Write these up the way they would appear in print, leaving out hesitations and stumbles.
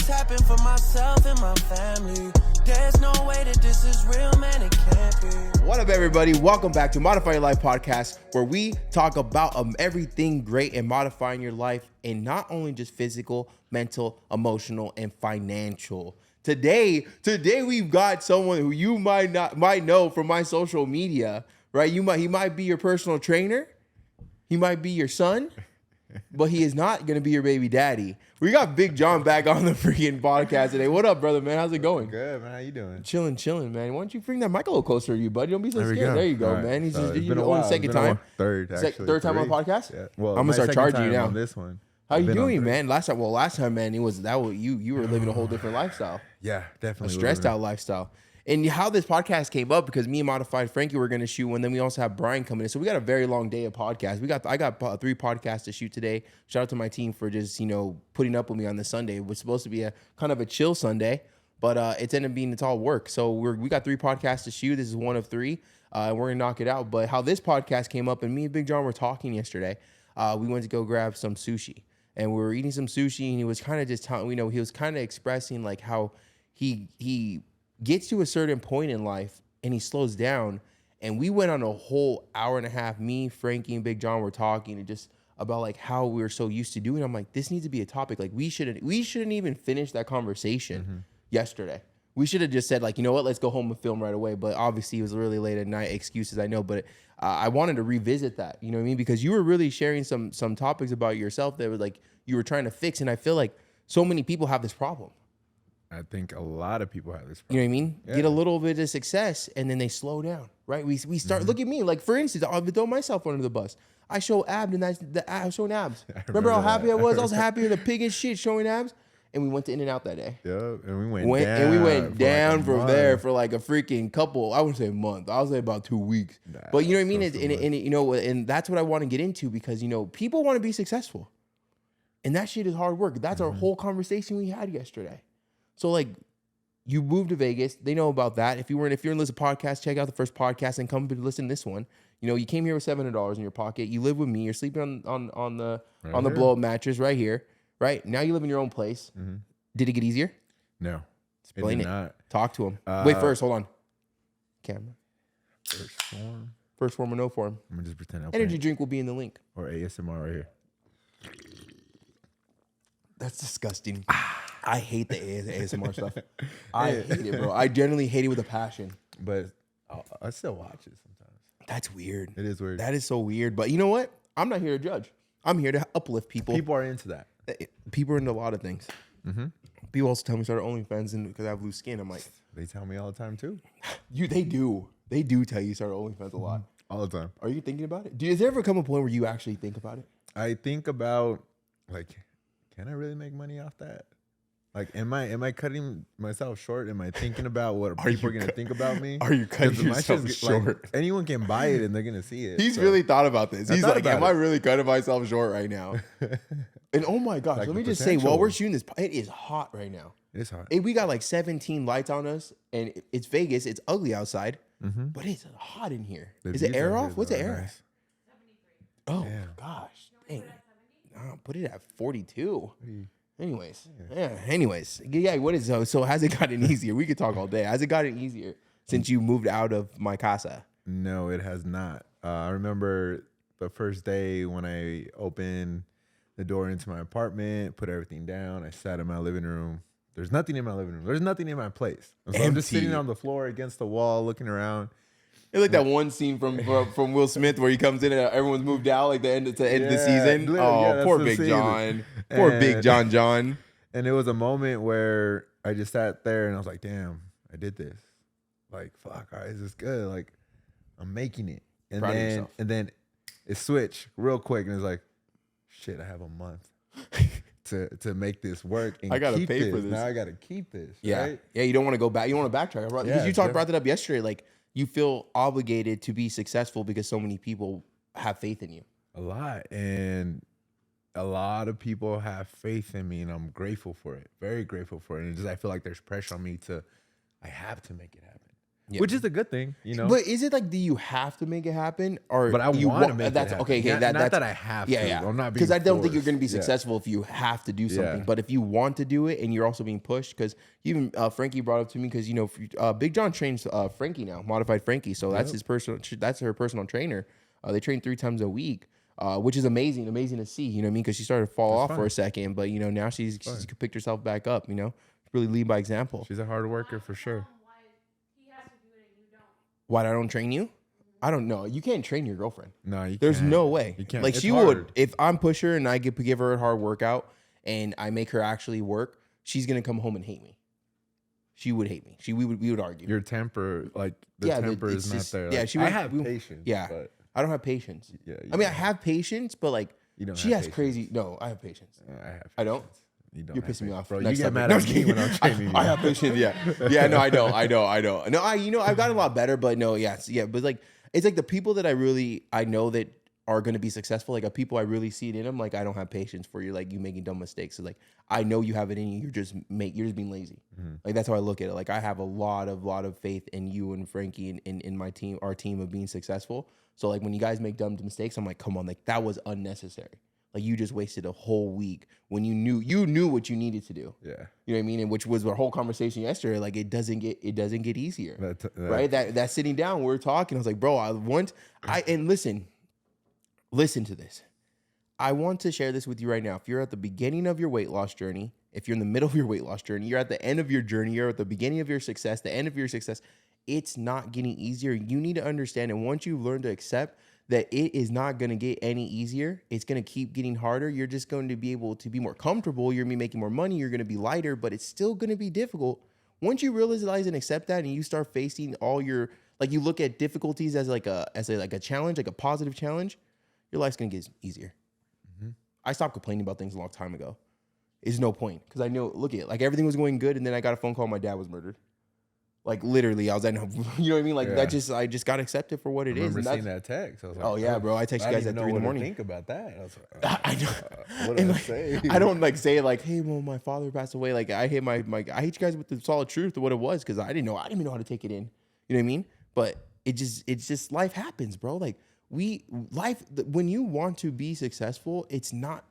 things happen for myself and my family. There's no way that this is real, man, it can't be. What up, everybody? Welcome back to Modify Your Life Podcast, where we talk about everything great in modifying your life, and not only just physical, mental, emotional, and financial. Today we've got someone who you might know from my social media, right? He might be your personal trainer, he might be your son, but he is not going to be your baby daddy. We got Big John back on the freaking podcast today. What up, brother, man? How's it going? Good, man. How you doing? Chilling, man. Why don't you bring that mic a little closer to you, buddy? Don't be so There we scared. go. There you go, All right. man. He's So just it's you been a only while. second It's been a time. while. Third, actually. Third time on Three. podcast? Yeah. Well, I'm gonna my start second charging you time now. on this one. How I've you been on doing, three. man? Last time, man, you were living a whole different lifestyle, Yeah, a definitely. stressed out lifestyle. And how this podcast came up because me and Modified Frankie were gonna shoot one. Then we also have Brian coming in, so we got a very long day of podcast. I got 3 podcasts to shoot today. Shout out to my team for just putting up with me on this Sunday. It was supposed to be a kind of a chill Sunday, but it's ended up being it's all work. So we got 3 podcasts to shoot. This is one of 3. And we're gonna knock it out. But how this podcast came up, and me and Big John were talking yesterday. We went to go grab some sushi, and we were eating some sushi, and he was kind of just telling, he was kind of expressing like how he gets to a certain point in life and he slows down. And we went on a whole hour and a half. Me, Frankie, and Big John were talking and just about like how we were so used to doing. I'm like, this needs to be a topic. Like we shouldn't even finish that conversation yesterday. We should have just said like, you know what, let's go home and film right away. But obviously it was really late at night. Excuses, I know. But I wanted to revisit that. You know what I mean? Because you were really sharing some topics about yourself that were like you were trying to fix. And I feel like so many people have this problem. I think a lot of people have this problem. You know what I mean? Yeah. Get a little bit of success and then they slow down, right? We start, look at me. Like for instance, I'll throw myself under the bus. I show abs and I was showing abs. Remember how happy I was? I was happy as a pig as shit showing abs. And we went to In-N-Out that day. Yeah, and we went down. And we went down for like a from there month. for like a freaking couple, I wouldn't say a month. I would say about 2 weeks. Nah, but you know what I mean? so And that's what I want to get into because, people want to be successful. And that shit is hard work. That's our whole conversation we had yesterday. So like, you moved to Vegas. They know about that. If you're in Listen podcast, check out the first podcast and come to listen to this one. You came here with $700 in your pocket. You live with me. You're sleeping on the blow up mattress right here. Right now, you live in your own place. Mm-hmm. Did it get easier? No, Explain it did it. not. Talk to him. Wait, first, hold on. Camera. First form. First form or no form. I'm gonna just pretend. Energy drink will be in the link. or ASMR right here. That's disgusting. I hate the ASMR stuff. I hate it, bro. I generally hate it with a passion. But I still watch it sometimes. That's weird. It is weird. That is so weird. But you know what? I'm not here to judge. I'm here to uplift people. People are into that. People are into a lot of things. Mm-hmm. People also tell me start OnlyFans because I have loose skin. I'm like, They tell me all the time too. they do. They do tell you start OnlyFans a lot. All the time. Are you thinking about it? Does there ever come a point where you actually think about it? I think about like, can I really make money off that? Like, am I cutting myself short? Am I thinking about what people are gonna think about me? Are you cutting 'Cause my yourself shit's, short? Like, anyone can buy it and they're gonna see it. He's so. really thought about this. I He's thought like, about am I really cutting myself short right now? And oh my gosh, Like let the me just say, while potential. we're shooting this, it is hot right now. It's hot. We got like 17 lights on us, and it's Vegas. It's ugly outside, Mm-hmm. but it's hot in here. The Is it views air out off? here What's the are air? nice. Oh Damn. gosh, dang. Nah, put it at 42. Anyways, yeah. What is so? Has it gotten easier? We could talk all day. Has it gotten easier since you moved out of my casa? No, it has not. I remember the first day when I opened the door into my apartment, put everything down. I sat in my living room. There's nothing in my living room. There's nothing in my place. So I'm just sitting on the floor against the wall, looking around. It's like that one scene from Will Smith where he comes in and everyone's moved out like the end of the season. literally, Oh, that's poor the Big scene. John. Poor Big John. And it was a moment where I just sat there and I was like, damn, I did this. Like, fuck, all right, is this good? Like, I'm making it. And Proud of yourself. then it switched real quick and it's like, shit, I have a month to make this work and I gotta keep pay for this. Now I gotta keep this. Yeah. Right? Yeah, you don't want to go back. You don't want to backtrack. Because Yeah, you sure. brought that up yesterday. Like, you feel obligated to be successful because so many people have faith in you. A lot. And a lot of people have faith in me and I'm grateful for it. Very grateful for it. And just I feel like there's pressure on me I have to make it happen. which is a good thing, you know. But is it like, do you have to make it happen, or But I you want to make that's it happen. okay? Not That's that I have to. yeah. I'm not because being I don't think you're forced. going to be Yeah. successful if you have to do something. Yeah. But if you want to do it and you're also being pushed, because even Frankie brought up to me, because Big John trains Frankie now, modified Frankie, so that's his personal. That's her personal trainer. They train 3 times a week. Which is amazing to see, you know what I mean? Because she started to fall off for a second, but now she's picked herself back up, really lead by example. She's a hard worker for sure. Why I don't train you? I don't know. You can't train your girlfriend. No, you There's can't. no way. You can't. Like It's she hard. would, if I'm push her and I give her a hard workout and I make her actually work, she's gonna come home and hate me. She would hate me. We would argue. Your temper, like the temper is not there. Yeah, Like, I have patience. Yeah, but I don't have patience. Yeah, I mean, I have patience, but like you don't. she have has patience. crazy. No, I have patience. I have. I don't. You don't. You're have pissing me patience. off, bro. Next You get subject. mad No, at I'm me kidding. when I'm training you. I have patience. Yeah. No, I don't. No, I've gotten a lot better, but no, yeah. But like, it's like the people that I know that are going to be successful, like people I really see it in them. Like, I don't have patience for you. Like, you making dumb mistakes. So like, I know you have it in you. You're just being lazy. Like, that's how I look at it. Like, I have a lot of faith in you and Frankie and in my team, our team, of being successful. So like, when you guys make dumb mistakes, I'm like, come on, like that was unnecessary. Like, you just wasted a whole week when you knew what you needed to do. Yeah. You know what I mean? And which was our whole conversation yesterday. Like, it doesn't get easier. Right? That sitting down, we were talking. I was like, bro, listen to this. I want to share this with you right now. If you're at the beginning of your weight loss journey, if you're in the middle of your weight loss journey, you're at the end of your journey, you're at the beginning of your success, the end of your success, it's not getting easier. You need to understand, and once you learn to accept that it is not going to get any easier, it's going to keep getting harder. You're just going to be able to be more comfortable. You're going to be making more money. You're going to be lighter, but it's still going to be difficult. Once you realize and accept that, and you start facing all your, like, you look at difficulties as a challenge, like a positive challenge, your life's going to get easier. I stopped complaining about things a long time ago. There's no point, because I know, look at it, like everything was going good, and then I got a phone call, my dad was murdered. Like, literally, I was at, you know what I mean? Like, I just got accepted for what it is. I remember seeing that text. I was like, oh yeah, bro. I text you guys at 3 a.m. Think about that. I was like, I know. what did I like, say? I don't like say like, hey, well, my father passed away. Like, I hate I hate you guys with the solid truth of what it was, because I didn't even know how to take it in. You know what I mean? But it's just life happens, bro. Like, when you want to be successful, it's not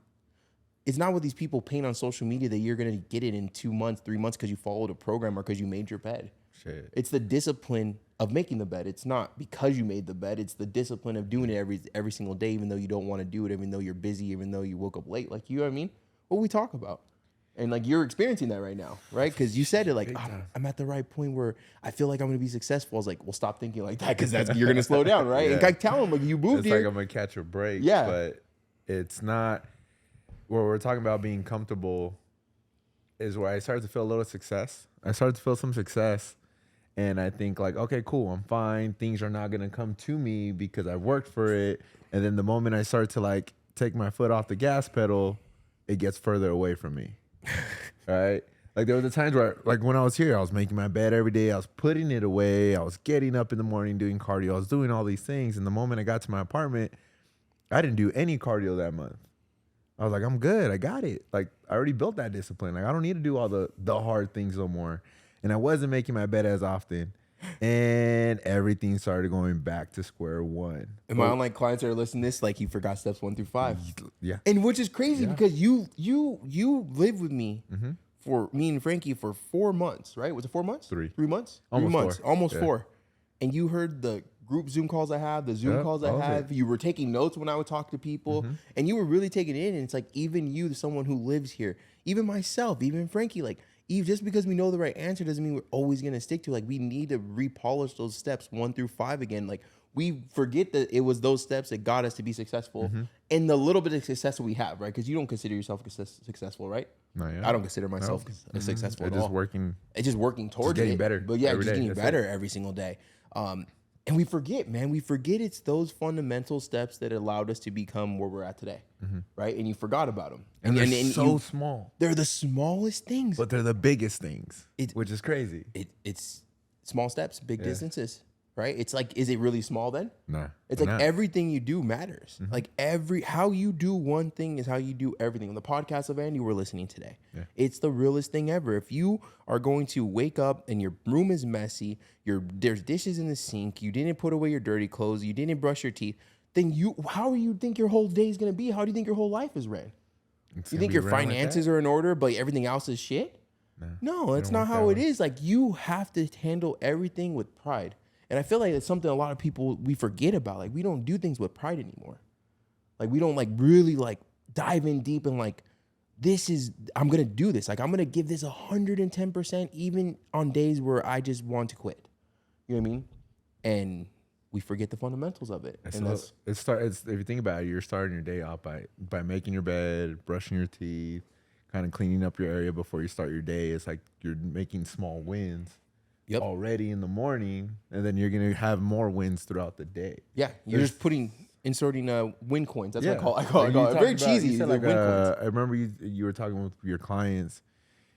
what these people paint on social media that you're gonna get it in 2 months, 3 months because you followed a program or because you made your bed. Shit. It's the discipline of making the bed. It's not because you made the bed. It's the discipline of doing it every single day, even though you don't want to do it, even though you're busy, even though you woke up late. Like, you know what I mean? What we talk about. And like, you're experiencing that right now, right? Because you said it like, I'm at the right point where I feel like I'm going to be successful. I was like, well, stop thinking like that, because you're going to slow down, right? Yeah. And like, tell them, like, you moved It's here. like I'm going to catch a break. Yeah. But it's not where we're talking about being comfortable is where I started to feel a little success. I started to feel some success. And I think like, okay, cool, I'm fine. Things are not going to come to me because I worked for it. And then the moment I start to like take my foot off the gas pedal, it gets further away from me. Right? Like, there were the times where, like, when I was here, I was making my bed every day. I was putting it away. I was getting up in the morning, doing cardio. I was doing all these things. And the moment I got to my apartment, I didn't do any cardio that month. I was like, I'm good. I got it. Like, I already built that discipline. Like, I don't need to do all the hard things no more. And I wasn't making my bed as often. And everything started going back to square one. And my online clients that are listening to this, like, you forgot steps 1 through 5. Yeah. And which is crazy because you lived with me for me and Frankie for 4 months, right? Was it 4 months? 3. 3 months? Almost 3 months. 4. Almost Yeah. 4. And you heard the group Zoom calls I have, the Zoom calls I have. You were taking notes when I would talk to people, and you were really taking it in. And it's like, even you, someone who lives here, even myself, even Frankie, like, just because we know the right answer doesn't mean we're always going to stick to it. Like, we need to repolish those steps 1 through 5 again. Like, we forget that it was those steps that got us to be successful in the little bit of success that we have, right? Because you don't consider yourself successful, right? No, yeah. I don't consider myself successful at all. It's just working towards getting it. better. But yeah, every just day. getting That's better it. every single day. And we forget, man. We forget it's those fundamental steps that allowed us to become where we're at today, right? And you forgot about them. And they're so small. They're the smallest things. But they're the biggest things, which is crazy. It's small steps, big distances. right? It's like, is it really small then? Nah. It's like nah. everything you do matters. Like how you do one thing is how you do everything. On the podcast of Andy we're listening today, it's the realest thing ever. If you are going to wake up and your room is messy, there's dishes in the sink, you didn't put away your dirty clothes, you didn't brush your teeth, then how do you think your whole day is going to be? How do you think your whole life is ran? You think your finances are in order, but everything else is shit? No, that's not how it is. Like, you have to handle everything with pride. And I feel like it's something a lot of people, we forget about. Like, we don't do things with pride anymore. Like, we don't like really like dive in deep and like, I'm going to do this. Like, I'm going to give this 110% even on days where I just want to quit. You know what I mean? And we forget the fundamentals of it. And It's if you think about it, you're starting your day off by making your bed, brushing your teeth, kind of cleaning up your area before you start your day. It's like you're making small wins already in the morning, and then you're gonna have more wins throughout the day. Yeah, you're just inserting win coins. That's what I call it. Very cheesy. Said, like win coins. I remember you were talking with your clients.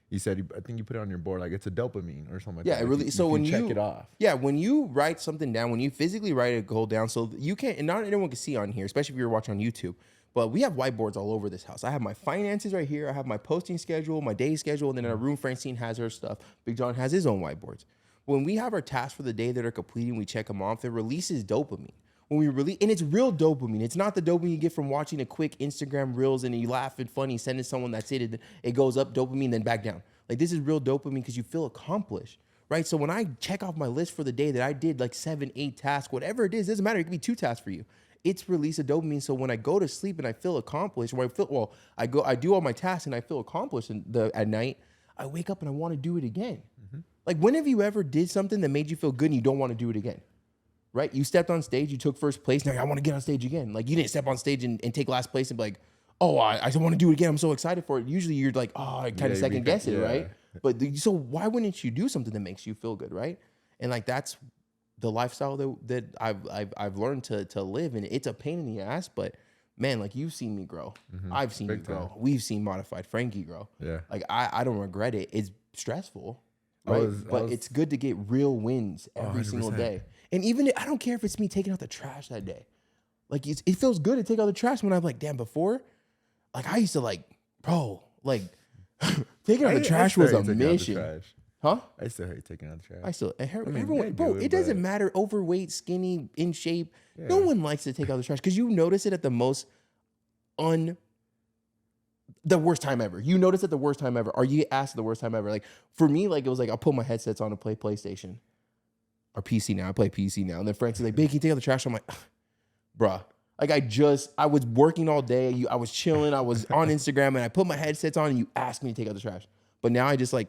You said, I think you put it on your board, like it's a dopamine or something like that. Yeah, it really. So when you check it off. Yeah, when you write something down, when you physically write a goal down, so you can't, and not anyone can see on here, especially if you're watching on YouTube, but we have whiteboards all over this house. I have my finances right here. I have my posting schedule, my day schedule, and then in our room, Francine has her stuff. Big John has his own whiteboards. When we have our tasks for the day that are completing, we check them off. It releases dopamine. When we release, and it's real dopamine. It's not the dopamine you get from watching a quick Instagram reels and you laugh and funny, sending someone that's it goes up dopamine, then back down. Like, this is real dopamine because you feel accomplished, right? So when I check off my list for the day that I did like 7, 8 tasks, whatever it is, doesn't matter. It could be 2 tasks for you. It's release of dopamine. So when I go to sleep and I feel accomplished, I do all my tasks and I feel accomplished at night, I wake up and I want to do it again. Like, when have you ever did something that made you feel good and you don't want to do it again? Right? You stepped on stage, you took first place. Now I want to get on stage again. Like, you didn't step on stage and take last place and be like, oh, I just want to do it again. I'm so excited for it. Usually you're like, oh, I kind of second guess it, right? But so why wouldn't you do something that makes you feel good, right? And like, that's the lifestyle that I've learned to live. And it's a pain in the ass, but man, like, you've seen me grow. I've seen you grow. We've seen Modified Frankie grow. Yeah. Like, I don't regret it. It's stressful, right? But it's good to get real wins every single day. And even, I don't care if it's me taking out the trash that day. Like, it feels good to take out the trash when I'm like, damn, before, like, I used to like, bro, like, taking out the trash was a mission. Huh? I still hate taking out the trash. Everyone, bro, it doesn't matter, overweight, skinny, in shape. Yeah. No one likes to take out the trash because you notice it at the worst time ever. You notice it the worst time ever. Or you get asked the worst time ever. Like, for me, like, it was like, I'll put my headsets on to play PlayStation or PC now. I play PC now. And then Frank's like, babe, can you take out the trash? I'm like, bruh. Like, I was working all day. I was chilling. I was on Instagram and I put my headsets on and you asked me to take out the trash. But now I just like,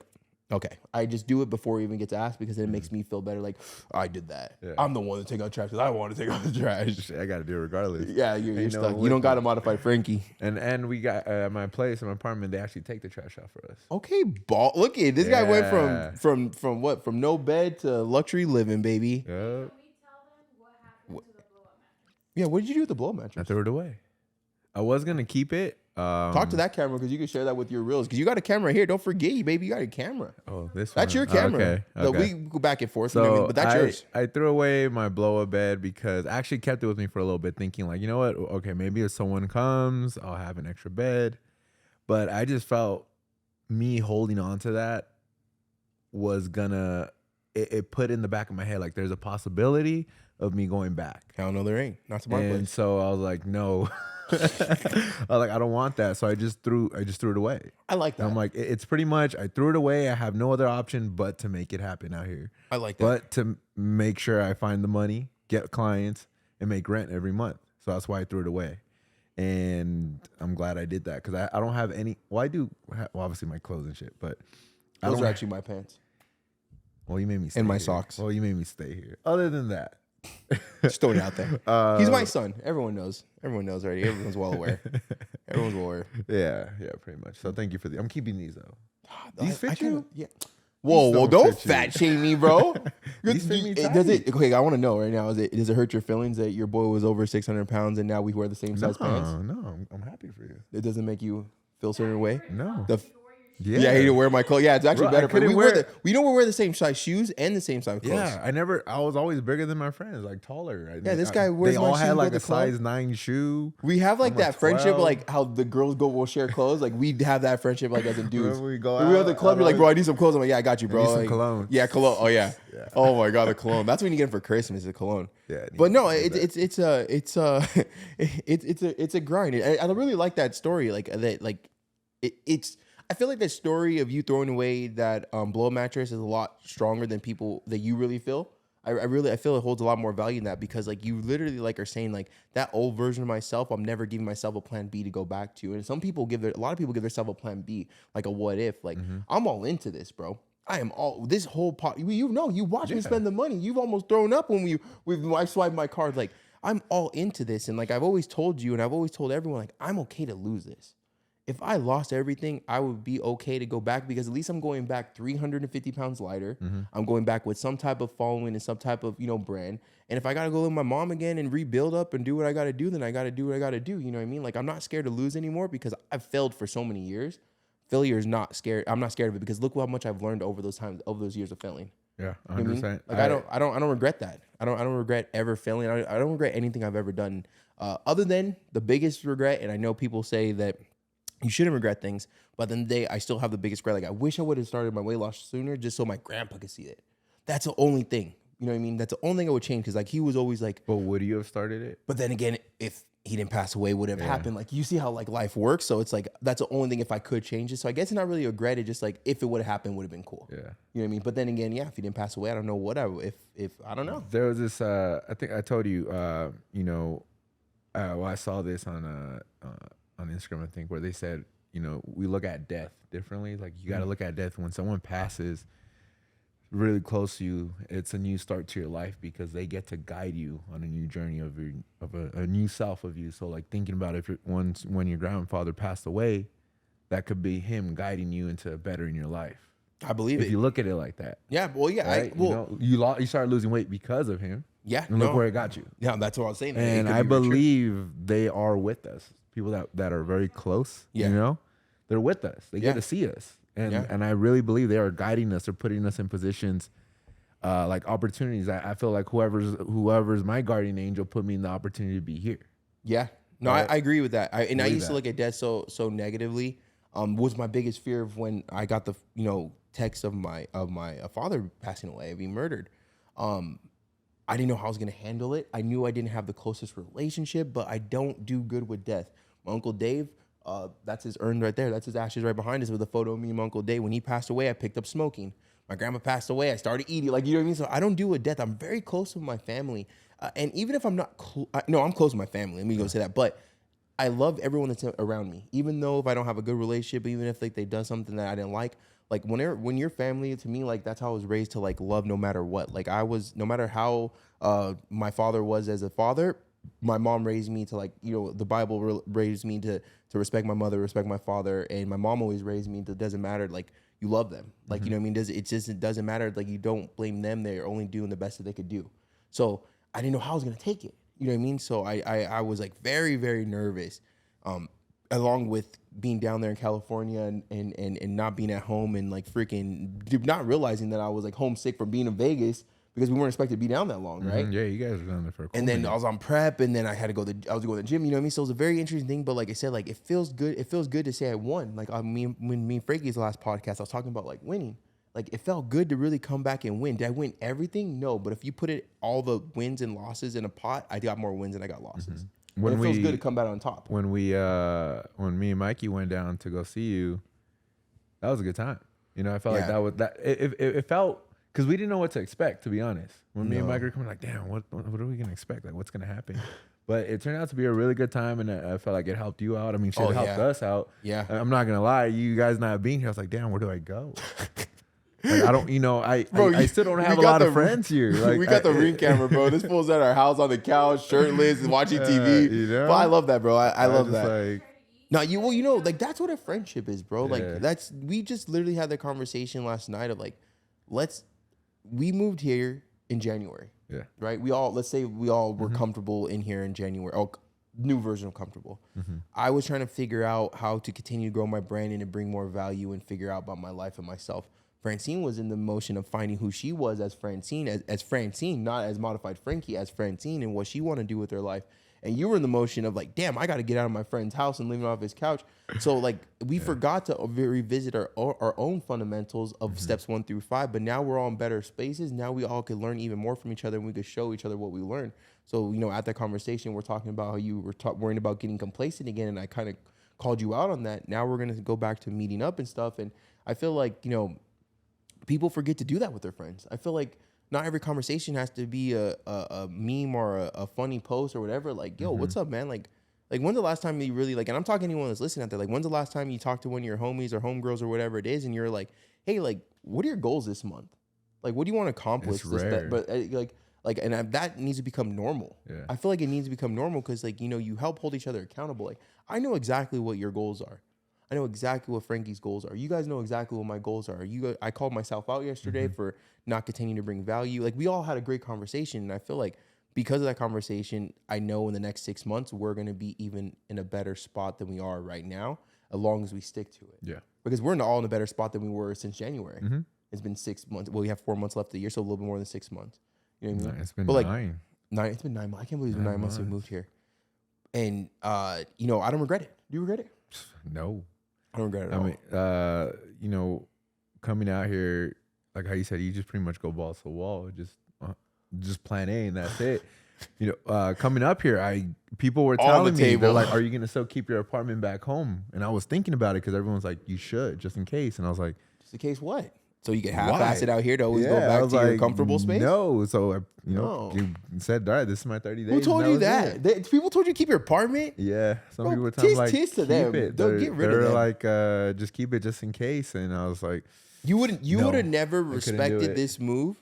okay, I just do it before I even get to ask because then it makes me feel better. Like, I did that. Yeah. I'm the one to take out trash because I want to take out the trash. I got to do it regardless. Yeah, you're stuck. You don't got to modify Frankie. And we got at my place, in my apartment, they actually take the trash out for us. Okay, look at this guy went from what? From no bed to luxury living, baby. Yep. Can we tell them what happened to the blow-up mattress? Yeah, what did you do with the blow-up mattress? I threw it away. I was gonna keep it. Talk to that camera because you can share that with your reels. Because you got a camera here. Don't forget, baby. You got a camera. Oh, this That's one. your camera. Okay. So we go back and forth. So but that's yours. I threw away my blow-up bed because I actually kept it with me for a little bit, thinking like, you know what? Okay, maybe if someone comes, I'll have an extra bed. But I just felt me holding on to that was gonna. It put in the back of my head like there's a possibility of me going back. Hell no, there ain't. Not smart. And so I was like, no. I don't want that. So I just threw it away. I like that. And I'm like, it's pretty much, I threw it away. I have no other option but to make it happen out here. I like that. But to make sure I find the money, get clients, and make rent every month. So that's why I threw it away. And I'm glad I did that because I don't have any. Well, I do. Well, obviously my clothes and shit, but those are actually my pants. Well, you made me stay and my here. socks. Well, you made me stay here. Other than that. Just throwing it out there. He's my son. Everyone knows. Everyone knows already. Everyone's well aware. Everyone's well aware. Yeah, pretty much. So thank you for I'm keeping these though. These fit you? Yeah. Whoa, don't fat shame me, bro. These fit me tight. Does it? Okay, I want to know right now. Does it hurt your feelings that your boy was over 600 pounds and now we wear the same size pants? No, I'm happy for you. It doesn't make you feel a certain way. No. Yeah, he didn't wear my clothes. Yeah, it's actually Bro, I better for couldn't we don't wear the same size shoes and the same size clothes. Yeah, I was always bigger than my friends, like taller. Yeah, this guy wears They my all shoes, had go like to a the club. size 9 shoe. We have like I'm that like friendship, 12. like how the girls will share clothes. Like we have that friendship, like as in dudes. When we go When we go to the out, club, I you're like, always- bro, I need some clothes. I'm like, yeah, I got you, bro. need some Like, cologne. Yeah, cologne. Oh yeah. Yeah. Oh my god, the cologne. That's what you get for Christmas, the cologne. Yeah, I need But no, to do that. it's a grind. I really like that story. Like that, like it's. I feel like that story of you throwing away that blow mattress is a lot stronger than people that you really feel. I feel it holds a lot more value in that because like you literally like are saying like that old version of myself, I'm never giving myself a plan B to go back to. And some people a lot of people give themselves a plan B, like a what if. Like I'm all into this, bro. I am all this whole pot. You watch me spend the money. You've almost thrown up when I swiped my card. Like I'm all into this, and like I've always told you, and I've always told everyone, like I'm okay to lose this. If I lost everything, I would be okay to go back because at least I'm going back 350 pounds lighter. I'm going back with some type of following and some type of, brand. And if I got to go with my mom again and rebuild up and do what I got to do, then I got to do what I got to do. You know what I mean? Like I'm not scared to lose anymore because I've failed for so many years. Failure is not scary. I'm not scared of it because look how much I've learned over those years of failing. Yeah, You know what 100%. I mean? Like I don't regret that. I don't regret ever failing. I don't regret anything I've ever done. Other than the biggest regret, and I know people say that you shouldn't regret things, but at the end of the day, I still have the biggest regret. Like I wish I would have started my weight loss sooner, just so my grandpa could see it. That's the only thing. You know what I mean? That's the only thing I would change because like he was always like. But would you have started it? But then again, if he didn't pass away, would have happened. Like you see how like life works. So it's like that's the only thing if I could change it. So I guess it's not really a regret. It's just like if it would have happened, would have been cool. Yeah. You know what I mean? But then again, yeah, if he didn't pass away, I don't know what I would if I don't know. There was this. I think I told you. Well, I saw this on Instagram. I think where they said, we look at death differently. Like you got to look at death when someone passes really close to you. It's a new start to your life because they get to guide you on a new journey of a new self of you. So like thinking about when your grandfather passed away, that could be him guiding you into bettering your life. I believe If it. you look at it like that. Yeah. Well, yeah. Right? You started losing weight because of him. Yeah. And look where it got you. Yeah, that's what I was saying. And I believe they are with us. People that are very close, they're with us. They get to see us. And I really believe they are guiding us or putting us in positions like opportunities. I feel like whoever's my guardian angel put me in the opportunity to be here. Yeah. No, Right. I agree with that. I used to that. look at death so negatively. Was my biggest fear of when I got the text of my father passing away, being murdered. I didn't know how I was gonna handle it. I knew I didn't have the closest relationship, but I don't do good with death. My Uncle Dave, that's his urn right there. That's his ashes right behind us with a photo of me and my Uncle Dave. When he passed away, I picked up smoking. My grandma passed away. I started eating. Like, you know what I mean? So I don't do with death. I'm very close with my family. And even if I'm not, I'm close with my family. Let me go say that. But I love everyone that's around me. Even though if I don't have a good relationship, even if like they done something that I didn't like, like when you're family to me, like that's how I was raised to like love no matter what. Like no matter how my father was as a father, my mom raised me to like, the Bible raised me to respect my mother, respect my father. And my mom always raised me to doesn't matter. Like you love them. Like, you know what I mean? It doesn't matter. Like you don't blame them. They're only doing the best that they could do. So I didn't know how I was going to take it. You know what I mean? So I was like very, very nervous. Along with being down there in California and not being at home and like freaking not realizing that I was like homesick from being in Vegas because we weren't expected to be down that long, right? Yeah, you guys were down there for a cool And then minute. I was on prep and then I was going to the gym, you know what I mean? So it was a very interesting thing, but like I said, like it feels good. It feels good to say I won. Like when me and Frankie's last podcast, I was talking about like winning. Like it felt good to really come back and win. Did I win everything? No, but if you put all the wins and losses in a pot, I got more wins than I got losses. When it feels good to come back on top. When me and Mikey went down to go see you, that was a good time. I felt like that was that. It felt because we didn't know what to expect. To be honest, when me and Mikey were coming, like, damn, what are we gonna expect? Like, what's gonna happen? But it turned out to be a really good time, and I felt like it helped you out. I mean, it helped us out. Yeah, I'm not gonna lie, you guys not being here, I was like, damn, where do I go? Like, I don't, I still don't have a lot of friends here. Like, we got the ring camera, bro. This fool's at our house on the couch, shirtless, and watching TV. But I love that, bro. I love that. Like, no, like that's what a friendship is, bro. Like we just literally had the conversation last night of like, we moved here in January. Yeah. Right. Let's say we all were comfortable in here in January. Oh, new version of comfortable. I was trying to figure out how to continue to grow my brand and to bring more value and figure out about my life and myself. Francine was in the motion of finding who she was as Francine, as Francine, not as modified Frankie, as Francine, and what she wanted to do with her life. And you were in the motion of like, damn, I got to get out of my friend's house and living off his couch. So like we forgot to revisit our own fundamentals of steps 1 through 5. But now we're all in better spaces. Now we all could learn even more from each other, and we could show each other what we learned. So, you know, at that conversation, we're talking about how you were worrying about getting complacent again. And I kind of called you out on that. Now we're going to go back to meeting up and stuff. And I feel like, you know, people forget to do that with their friends. I feel like not every conversation has to be a meme or a funny post or whatever. Like, yo, what's up, man? Like when's the last time you really like, and I'm talking to anyone that's listening out there, like when's the last time you talked to one of your homies or homegirls or whatever it is, and you're like, hey, like, what are your goals this month? Like, what do you want to accomplish? It's rare. But that needs to become normal. Yeah. I feel like it needs to become normal because, like, you know, you help hold each other accountable. Like, I know exactly what your goals are. I know exactly what Frankie's goals are. You guys know exactly what my goals are. I called myself out yesterday for not continuing to bring value. Like, we all had a great conversation, and I feel like because of that conversation, I know in the next 6 months we're going to be even in a better spot than we are right now, as long as we stick to it. Yeah. Because we're all in a better spot than we were since January. It's been 6 months. Well, we have 4 months left of the year, so a little bit more than 6 months. You know what I mean? It's been But 9. It's been 9 months. I can't believe it's been 9 months since we moved here. And, you know, I don't regret it. Do you regret it? No. I don't regret it at all. I mean, you know, coming out here, like how you said, you just pretty much go balls to the wall, just plan A and that's it. You know, coming up here, people were All on the telling me, they're table. like, "Are you gonna still keep your apartment back home?" And I was thinking about it because everyone's like, "You should, just in case." And I was like, Just in case what? So you can half-ass it out here to always Yeah, go I back was to your like, comfortable space? No, so you No. you said, "All right, this is my 30 days." Who told and you was that? it. People told you to keep your apartment? Yeah, some Bro, people were telling me, like, tis to keep them. it. Don't get rid of They're them. like, just keep it just in case. And I was like, You would No, have never I couldn't do respected it. this move.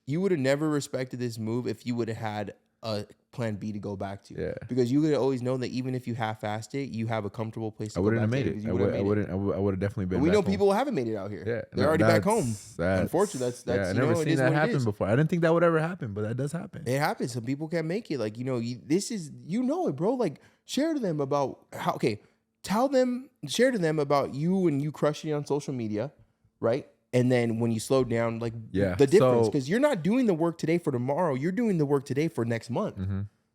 You would have never respected this move if you would have had a plan B to go back to. Yeah. Because you would have always known that even if you half-assed it, you have a comfortable place to I go wouldn't back have to. made because it. you I wouldn't have made it. would have definitely been. But we back know home. people haven't made it out here. Yeah, They're already back home. that's- Unfortunately, that's I you never know, it seen is that what it happen is. before. I didn't think that would ever happen, but that does happen. It happens. Some people can't make it. Like, you know, this is, you know it, bro. Like, share to them about how, okay, share to them about you and you crushing it on social media, right? And then when you slow down, like, Yeah, the difference. so- Because you're not doing the work today for tomorrow. You're doing the work today for next month,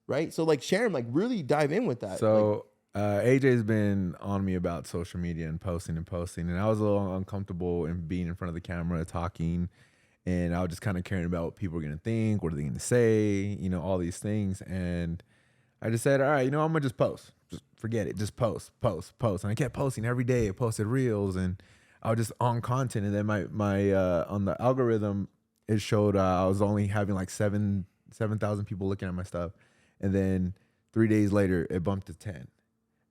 right? So, like, share them, like, really dive in with that. So AJ's been on me about social media and posting, and I was a little uncomfortable in being in front of the camera talking, and I was just kind of caring about what people were gonna think, what are they gonna say, you know, all these things, and I just said, all right, you know, I'm gonna just post, just forget it, just post, and I kept posting every day. I posted reels, and I was just on content, and then my on the algorithm it showed I was only having like 7,000 people looking at my stuff, and then 3 days later it bumped to 10.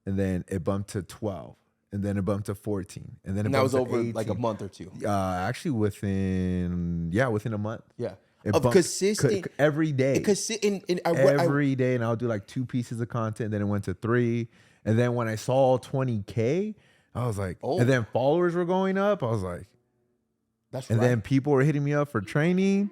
And then it bumped to 12, and then it bumped to 14, and then it and that bumped was to over 18. like a month or two. Actually, within a month. Yeah. It Of bumped consistent. every day. Every day, and I'll do like 2 pieces of content. Then it went to 3, and then when I saw 20K, I was like, Oh. and then followers were going up. I was like, That's and right. then people were hitting me up for training,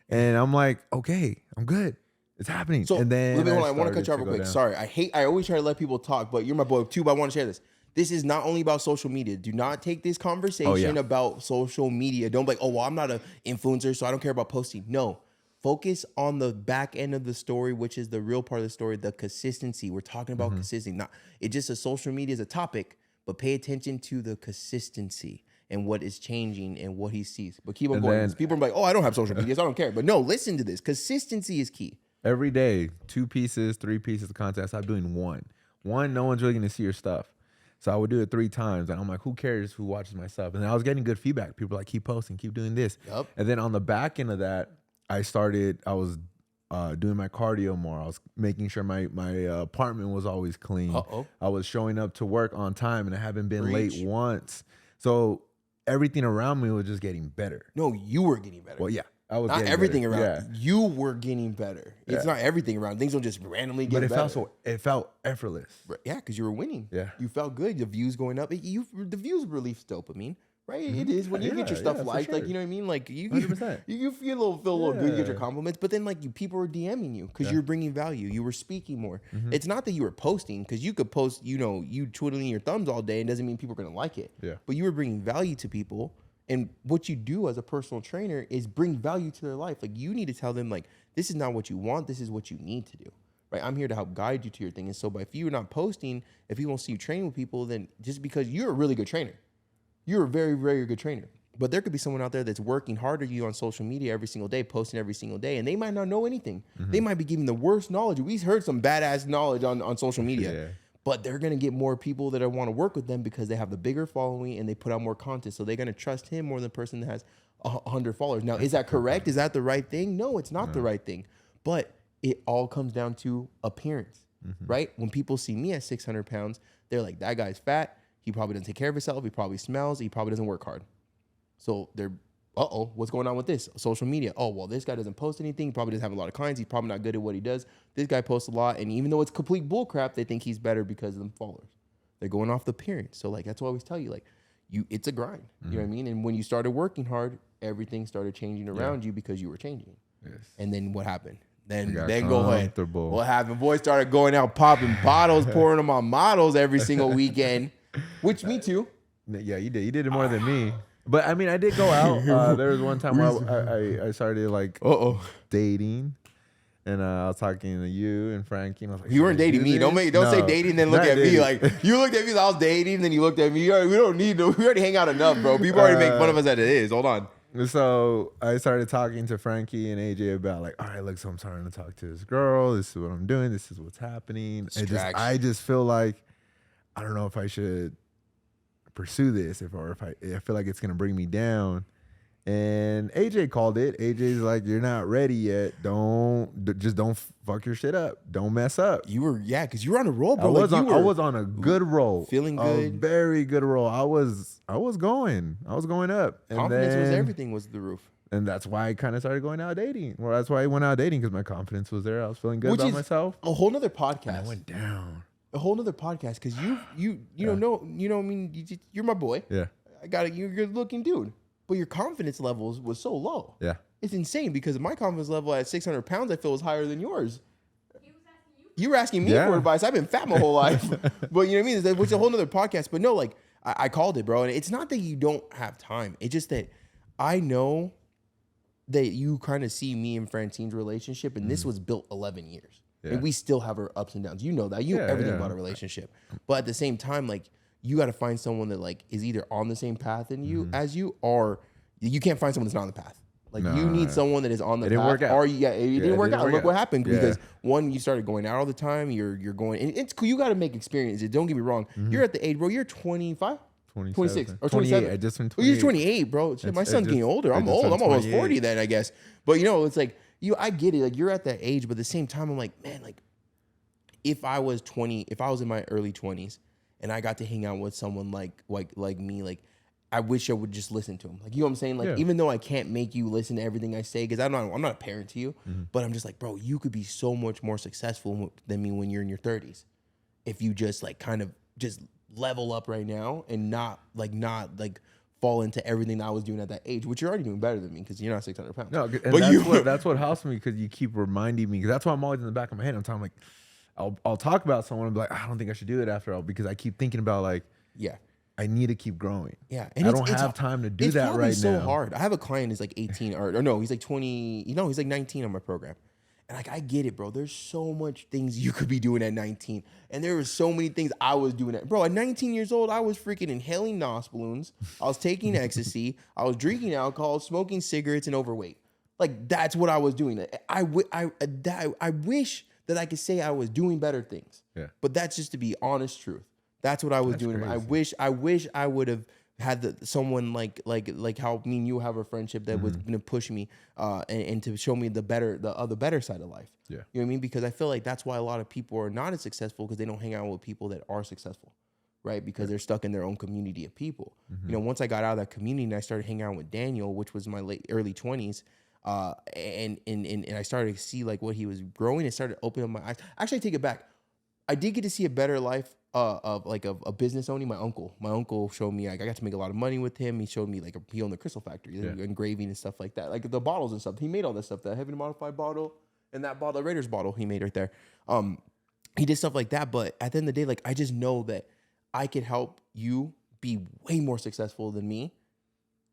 and I'm like, okay, I'm good. It's happening. So, and then let me hold on. I want to cut started you off real go quick. down. Sorry. I always try to let people talk, but you're my boy too, but I want to share this. This is not only about social media. Do not take this conversation about social media. Don't be like, oh, well, I'm not an influencer, so I don't care about posting. No. Focus on the back end of the story, which is the real part of the story, the consistency. We're talking about consistency. Not it just a social media is a topic, but pay attention to the consistency and what is changing and what he sees. But keep on And going. then- 'Cause people are like, oh, I don't have social media, so I don't care. But no, listen to this. Consistency is key. Every day, 2 pieces, 3 pieces of content. I stopped doing one. No one's really gonna see your stuff. So I would do it 3 times, and I'm like, who cares who watches my stuff? And then I was getting good feedback. People were like, keep posting, keep doing this. Yup. And then on the back end of that, I was doing my cardio more. I was making sure my apartment was always clean. Uh-oh. I was showing up to work on time, and I haven't been Preach. late once. So everything around me was just getting better. No, you were getting better. Well, yeah, I was Not getting everything better. around. Yeah. You were getting better. It's not everything around. Things don't just randomly get But better. it felt effortless. Yeah, because you were winning. Yeah. You felt good. The views going up. The views release dopamine, right? It is when you get your stuff for liked, like sure. you know what I mean. Like you 100%. you feel a little good, you get your Yeah. compliments, but then like people were DMing you because you're bringing value, you were speaking more. It's not that you were posting because you could post, you know, you twiddling your thumbs all day and doesn't mean people are gonna like it. Yeah. But you were bringing value to people, and what you do as a personal trainer is bring value to their life. Like you need to tell them like this is not what you want, this is what you need to do. Right, I'm here to help guide you to your thing. And so, but if you're not posting, if you won't see you training with people, then just because you're a really good trainer, you're a very, very good trainer. But there could be someone out there that's working harder than you on social media every single day, posting every single day, and they might not know anything. They might be giving the worst knowledge. We've heard some badass knowledge on social media, but they're gonna get more people that want to work with them because they have the bigger following and they put out more content. So they're gonna trust him more than the person that has 100 followers. Now, is that correct? Is that the right thing? No, it's not the right thing. But it all comes down to appearance, right? When people see me at 600 pounds, they're like, that guy's fat. He probably doesn't take care of himself. He probably smells. He probably doesn't work hard. So they're, what's going on with this? Social media. Oh, well, this guy doesn't post anything. He probably doesn't have a lot of clients. He's probably not good at what he does. This guy posts a lot. And even though it's complete bull crap, they think he's better because of them followers. They're going off the appearance. So like, that's why I always tell you, like, it's a grind. You know what I mean? And when you started working hard, everything started changing around you because you were changing. Yes. And then what happened? Then got go ahead. comfortable. What happened? Boys started going out popping bottles, pouring them on models every single weekend, which me too. Yeah, you did. You did it more than me. But I mean, I did go out. There was one time where I started like dating, and I was talking to you and Frankie. And I was like, You weren't dating me. Don't say dating, then look at me like you looked at me. I was dating, then you looked at me. We don't need to. We already hang out enough, bro. People already make fun of us as it is. Hold on. So I started talking to Frankie and AJ about like, all right, look, so I'm starting to talk to this girl. This is what I'm doing. This is what's happening. I just feel like I don't know if I should pursue this if I feel like it's gonna bring me down. And AJ called it. AJ's like, you're not ready yet. Don't fuck your shit up. Don't mess up. You were because you were on a roll, bro. I was on a good roll, feeling a good, very good roll. I was going up. And confidence was everything. Was the roof. And that's why I kind of started going out dating. Well, that's why I went out dating because my confidence was there. I was feeling good about myself. A whole nother podcast. And I went down. A whole nother podcast because you don't know. You know, I mean, you're my boy. Yeah. I got it. You're a good looking dude. But your confidence levels was so low. Yeah. It's insane because my confidence level at 600 pounds, I feel, was higher than yours. He was asking you. You were asking me for advice. I've been fat my whole life. But you know what I mean? Which is a whole nother podcast. But no, like, I called it, bro. And it's not that you don't have time. It's just that I know that you kind of see me and Francine's relationship, and this was built 11 years. Yeah. And we still have our ups and downs. You know that. You know everything about a relationship. But at the same time, like, you got to find someone that like is either on the same path as you, or you can't find someone that's not on the path. Like you need someone that is on the path. Work out. Or it didn't work out. Look what happened because one, you started going out all the time. You're going, and it's cool. You got to make experiences. Don't get me wrong. You're at the age, bro. You're 25, 26, or 27. I just turned 28. You're 28, bro. Shit, my son's getting older. I'm old. I'm almost 40 then, I guess. But you know, it's like I get it. Like you're at that age, but at the same time, I'm like, man, like if I was in my early 20s. And I got to hang out with someone like me, like I wish I would just listen to him. Like, you know what I'm saying? Like, even though I can't make you listen to everything I say, because I'm not a parent to you, but I'm just like, bro, you could be so much more successful than me when you're in your 30s. If you just like kind of just level up right now and not fall into everything I was doing at that age, which you're already doing better than me because you're not 600 pounds. No, and that's what helps me because you keep reminding me. Because that's why I'm always in the back of my head. I'm talking like, I'll talk about someone and be like, I don't think I should do it after all because I keep thinking about like, I need to keep growing. Yeah, and I don't have time to do that right now. It's so hard. I have a client who's like 18 or no, he's like 20. You know, he's like 19 on my program. And like I get it, bro. There's so much things you could be doing at 19, and there were so many things I was doing bro. At 19 years old, I was freaking inhaling NOS balloons. I was taking ecstasy. I was drinking alcohol, smoking cigarettes, and overweight. Like that's what I was doing. I wish that I could say I was doing better things. Yeah. But that's just to be honest truth. That's what I was doing. Crazy. I wish I would have had someone like how me and you have a friendship that was gonna push me and to show me the better side of life. Yeah. You know what I mean? Because I feel like that's why a lot of people are not as successful because they don't hang out with people that are successful. Right? Because they're stuck in their own community of people. You know, once I got out of that community and I started hanging out with Daniel, which was my early 20s, and I started to see like what he was growing. It started opening up my eyes. Actually, I take it back. I did get to see a better life of like a business owning. My uncle showed me, like, I got to make a lot of money with him. He showed me like he owned the crystal factory, engraving and stuff like that, like the bottles and stuff. He made all this stuff, that heavily modified bottle and that bottle, the Raiders bottle he made right there. He did stuff like that. But at the end of the day, like, I just know that I could help you be way more successful than me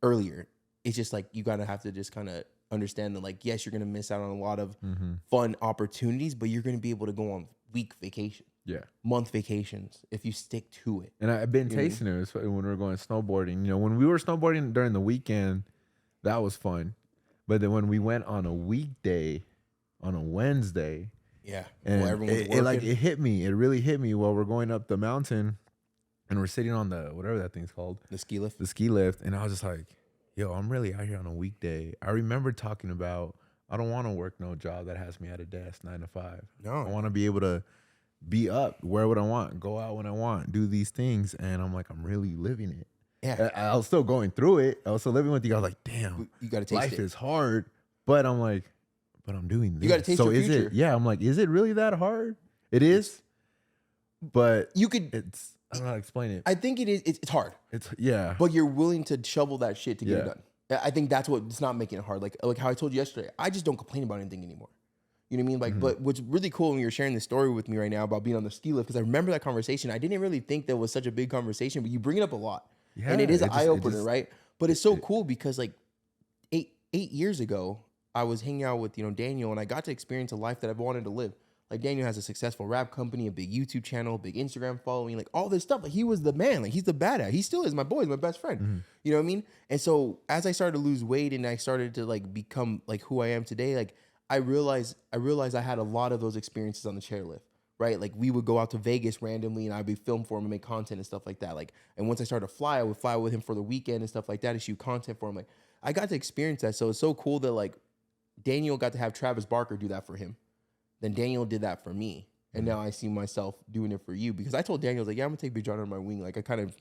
earlier. It's just like, you gotta have to just kind of understand that, like, yes, you're gonna miss out on a lot of fun opportunities, but you're gonna be able to go on week vacation, month vacations if you stick to it. And I've been tasting it when we were going snowboarding. You know, when we were snowboarding during the weekend, that was fun. But then when we went on a weekday, on a Wednesday, and it hit me. It really hit me while we're going up the mountain, and we're sitting on the whatever that thing's called, the ski lift, and I was just like, yo, I'm really out here on a weekday. I remember talking about, I don't want to work no job that has me at a desk 9 to 5. No, I want to be able to be up wherever I want, go out when I want, do these things. And I'm like, I'm really living it. Yeah. I was still going through it. I was still living with you. I was like, damn, you got to taste life it. is hard. But I'm like, but I'm doing this. You got to taste so your is future. it? Yeah, I'm like, is it really that hard? It is. But you could. It's. I don't know how to explain it. I think it is. It's hard. But you're willing to shovel that shit to get it done. I think that's what's not making it hard. Like how I told you yesterday, I just don't complain about anything anymore. You know what I mean? Like, but what's really cool when you're sharing this story with me right now about being on the ski lift, because I remember that conversation. I didn't really think that was such a big conversation, but you bring it up a lot. Yeah, and it is an eye opener, right? But it's so cool because like 8 years ago, I was hanging out with, Daniel, and I got to experience a life that I've wanted to live. Like, Daniel has a successful rap company, a big YouTube channel, big Instagram following, like all this stuff. Like, he was the man. Like, he's the badass. He still is. My boy. He's my best friend. You know what I mean? And so as I started to lose weight and I started to like become like who I am today, like I realized I had a lot of those experiences on the chairlift, right? Like, we would go out to Vegas randomly and I'd be filmed for him and make content and stuff like that. Like, and once I started to fly, I would fly with him for the weekend and stuff like that and shoot content for him. Like, I got to experience that. So it's so cool that like Daniel got to have Travis Barker do that for him. Then Daniel did that for me. And now I see myself doing it for you, because I told Daniel, I was like, yeah, I'm gonna take Big John under my wing. Like, I kind of,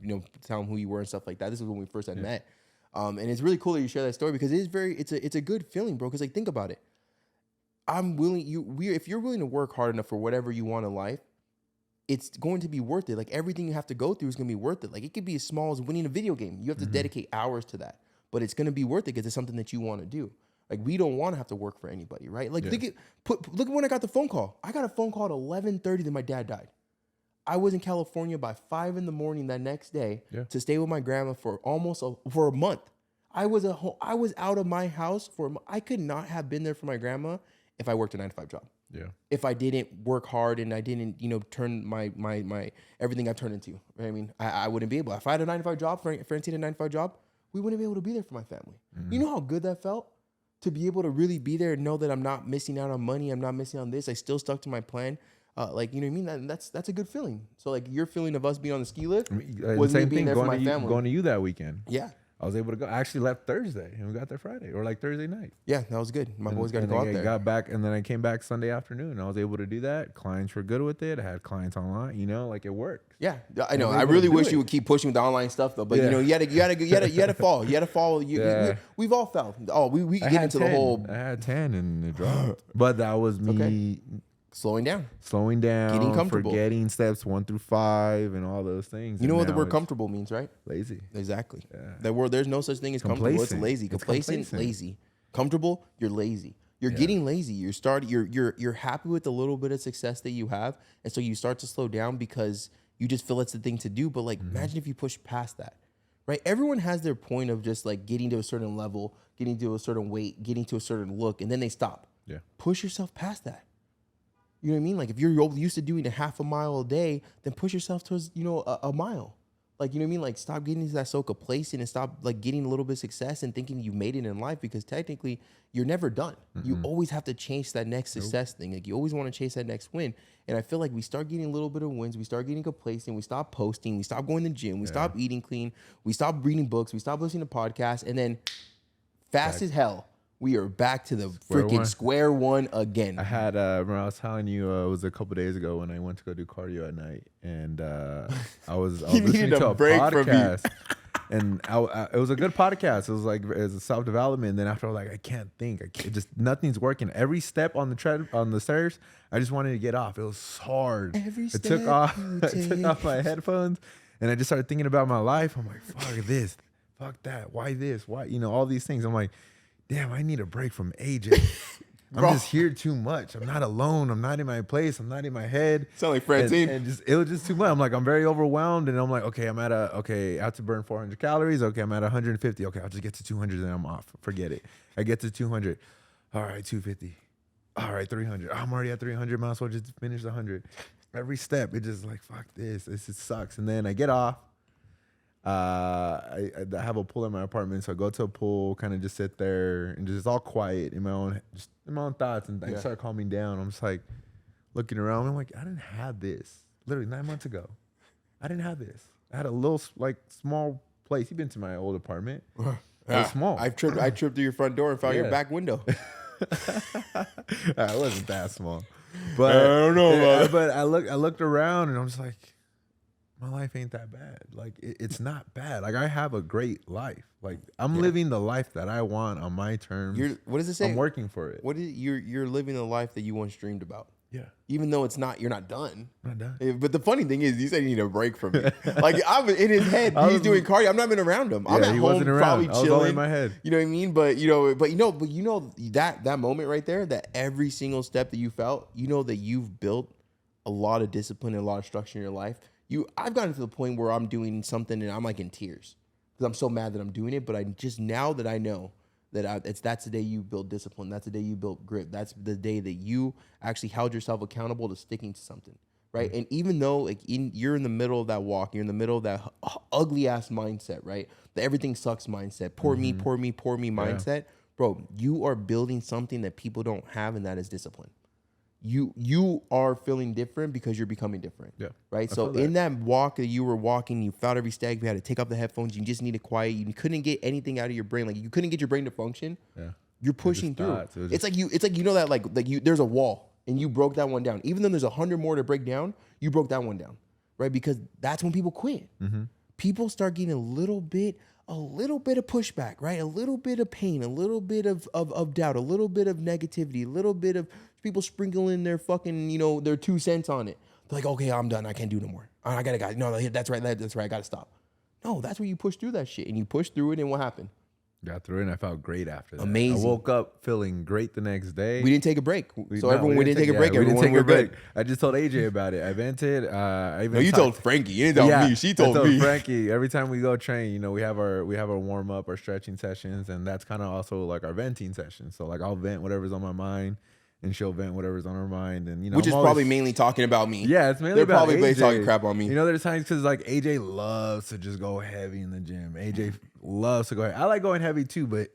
tell him who you were and stuff like that. This is when we first had met. And it's really cool that you share that story, because it's a good feeling, bro. Because like, think about it. If you're willing to work hard enough for whatever you want in life, it's going to be worth it. Like, everything you have to go through is gonna be worth it. Like, it could be as small as winning a video game. You have to dedicate hours to that, but it's gonna be worth it because it's something that you want to do. Like, we don't want to have to work for anybody, right? Like, look at when I got the phone call. I got a phone call at 11:30 that my dad died. I was in California by 5 a.m. that next day to stay with my grandma for for a month. I was out of my house I could not have been there for my grandma if I worked a 9-to-5 job. Yeah. If I didn't work hard and I didn't, turn my everything I've turned into. Right? I mean, I wouldn't be able. If I had a 9-to-5 job, Francine had a 9-to-5 job, we wouldn't be able to be there for my family. You know how good that felt? To be able to really be there and know that I'm not missing out on money, I'm not missing on this, I still stuck to my plan. Like, you know what I mean? That's a good feeling. So like, your feeling of us being on the ski lift was me being there for my family. Going to you that weekend. Yeah. I was able to go. I actually left Thursday and we got there Friday, or like Thursday night. Yeah, that was good. My boys got to go out there. Got back, and then I came back Sunday afternoon. I was able to do that. Clients were good with it. I had clients online. Like, it worked. Yeah, I know. I really wish you would keep pushing with the online stuff though. But you had to fall. You had to fall. We've all fell. Oh, we get into 10. the whole. I had 10 and it dropped. But that was me. Slowing down, getting comfortable, forgetting steps 1 through 5, and all those things. You know what the word comfortable means, right? Lazy. Exactly. Yeah. That word. There's no such thing as comfortable. It's lazy. Complacent, lazy. Comfortable, you're lazy. You're getting lazy. You're happy with the little bit of success that you have, and so you start to slow down because you just feel it's the thing to do. But like, imagine if you push past that, right? Everyone has their point of just like getting to a certain level, getting to a certain weight, getting to a certain look, and then they stop. Yeah. Push yourself past that. You know what I mean? Like, if you're used to doing a half a mile a day, then push yourself towards, a mile. Like, you know what I mean? Like, stop getting to that so complacent and stop like getting a little bit of success and thinking you made it in life, because technically you're never done. You always have to chase that next success thing. Like, you always want to chase that next win. And I feel like we start getting a little bit of wins. We start getting complacent. We stop posting. We stop going to the gym. We stop eating clean. We stop reading books. We stop listening to podcasts. And then fast as hell, we are back to the freaking square one again. I had, remember I was telling you, it was a couple days ago when I went to go do cardio at night, and I was listening to a podcast. And it was a good podcast. It was like, it was a self-development. And then after I was like, I can't think. Nothing's working. Every step on the stairs, I just wanted to get off. It was hard. Every I took step off you I took off my take. headphones and I just started thinking about my life. I'm like, fuck this. Fuck that. Why this? Why, all these things. I'm like, damn, I need a break from AJ. I'm just here too much. I'm not alone. I'm not in my place. I'm not in my head. Sound like Francine. And it was just too much. I'm like, I'm very overwhelmed. And I'm like, okay, I have to burn 400 calories. Okay, I'm at 150. Okay, I'll just get to 200 and I'm off. Forget it. I get to 200. All right, 250. All right, 300. I'm already at 300. Might as well just finish the 100. Every step, it just like, fuck this. This just sucks. And then I get off. I have a pool in my apartment, so I go to a pool, kind of just sit there and just all quiet in my own thoughts, and I start calming down. I'm just like looking around. I'm like, I didn't have this literally 9 months ago. I didn't have this. I had a little like small place. You've been to my old apartment. It was small. I tripped through your front door and found your back window. It wasn't that small, but I don't know. But I looked around and I'm just like, my life ain't that bad. Like it's not bad. Like I have a great life. Like I'm living the life that I want on my terms. What does it say? I'm working for it. You're living the life that you once dreamed about. Yeah. Even though you're not done. I'm not done. But the funny thing is, you said you need a break from me. Like I'm in his head, he's doing cardio. I'm not even around him. I'm at he home, wasn't around. probably I was all chilling. in my head. You know what I mean? But that moment right there, that every single step that you felt, that you've built a lot of discipline and a lot of structure in your life. I've gotten to the point where I'm doing something and I'm like in tears because I'm so mad that I'm doing it. But now that I know that that's the day you build discipline. That's the day you build grit. That's the day that you actually held yourself accountable to sticking to something, right? And even though you're in the middle of that walk, you're in the middle of that ugly ass mindset, right? The everything sucks mindset, poor me mindset, bro. You are building something that people don't have, and that is discipline. You are feeling different because you're becoming different. Yeah. Right. So in that walk that you were walking, you felt every step. You had to take off the headphones. You just needed quiet. You couldn't get anything out of your brain. Like you couldn't get your brain to function. Yeah. You're pushing through. It's like there's a wall and you broke that one down. Even though there's 100 more to break down, you broke that one down. Right. Because that's when people quit. Mm-hmm. People start getting a little bit of pushback, right? A little bit of pain, a little bit of doubt, a little bit of negativity, a little bit of people sprinkling their fucking, their 2 cents on it. They're like, okay, I'm done. I can't do no more. I gotta go. No, that's right. That's right. I gotta stop. No, that's where you push through that shit. And you push through it, and what happened? Got through it, and I felt great after that. Amazing. I woke up feeling great the next day. We didn't take a break. We didn't take a break. Everyone, we're good. I just told AJ about it. I vented. You told Frankie. You didn't tell me. She told me. Frankie. Every time we go train, we have our warm up, our stretching sessions, and that's kind of also like our venting sessions. So like I'll vent whatever's on my mind, and she'll vent whatever's on her mind, and which is probably mainly talking about me. Yeah, it's mainly they're about probably AJ. talking crap on me. There's times because like AJ loves to just go heavy in the gym. AJ loves to go heavy. I like going heavy too, but